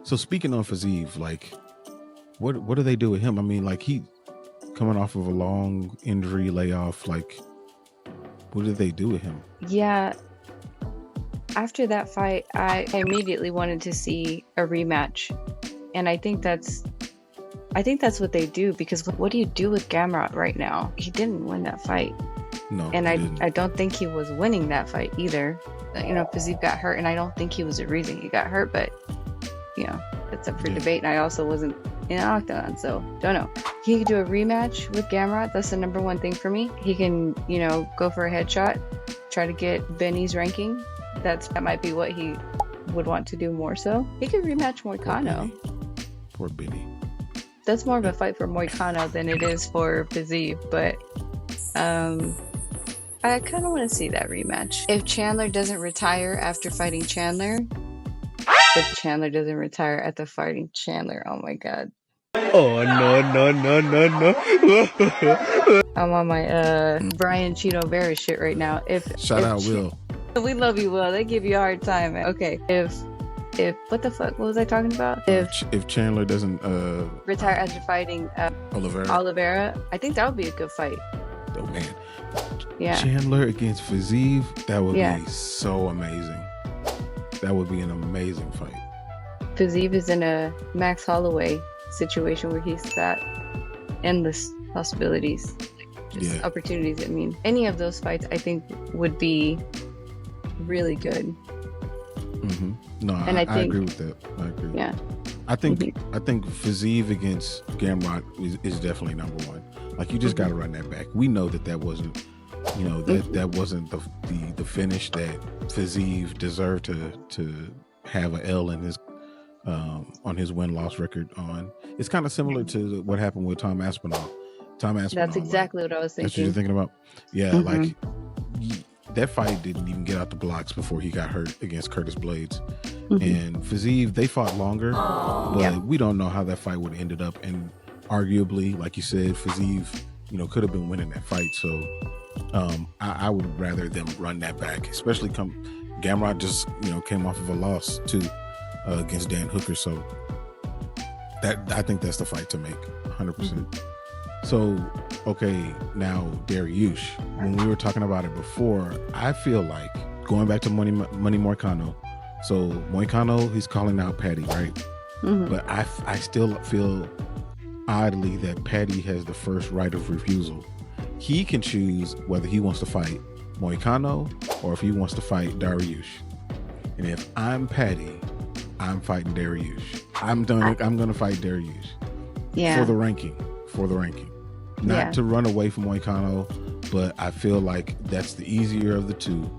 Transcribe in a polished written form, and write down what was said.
So speaking of Fiziev, like, what do they do with him? I mean, like, he coming off of a long injury layoff. Like, what did they do with him? Yeah. After that fight, I immediately wanted to see a rematch, and I think that's what they do, because what do you do with Gamrot right now? He didn't win that fight. No, and didn't. I don't think he was winning that fight either. You know, Fiziev got hurt, and I don't think he was the reason he got hurt, but you know, that's up for debate. And I also wasn't in an octagon, so don't know. He could do a rematch with Gamrot. That's the number one thing for me. He can, you know, go for a headshot, try to get Benny's ranking. That might be what he would want to do more so. He could rematch Moicano. Poor Benny. That's more of a fight for Moicano than it is for Fiziev, but I kind of want to see that rematch. If Chandler doesn't retire after fighting Chandler, if Chandler doesn't retire after fighting Chandler, oh my god. Oh, no. I'm on my Brian Chino Vera shit right now. Shout out Will. We love you, Will. They give you a hard time, man. Okay, if what the fuck, what was I talking about? If Chandler doesn't retire after fighting Oliveira, I think that would be a good fight. Oh man. Yeah. Chandler against Fiziev, that would be so amazing. That would be an amazing fight. Fiziev is in a Max Holloway situation where he's got endless possibilities, just opportunities. I mean, any of those fights I think would be really good. Mm-hmm. No, and I agree with that. I agree. Yeah. I think Fiziev against Gamrot is definitely number one. Like, you just got to run that back. We know that wasn't, you know, that wasn't the finish that Fiziev deserved to have an L in his on his win-loss record on. It's kind of similar to what happened with Tom Aspinall. That's exactly what I was thinking. That's what you're thinking about? Yeah, like that fight didn't even get out the blocks before he got hurt against Curtis Blades. And Fiziev, they fought longer, but we don't know how that fight would have ended up. And arguably, like you said, Fiziev, you know, could have been winning that fight. So I would rather them run that back, especially Gamrot just, you know, came off of a loss too against Dan Hooker. So I think that's the fight to make, 100%. So, okay, now Dariush, when we were talking about it before, I feel like going back to Money Moicano. So Moicano, he's calling out Paddy, right? But I still feel oddly that Paddy has the first right of refusal. He can choose whether he wants to fight Moicano or if he wants to fight Dariush. And if I'm Paddy, I'm fighting Dariush. I'm going to fight Dariush. Yeah. For the ranking. Not to run away from Moicano, but I feel like that's the easier of the two.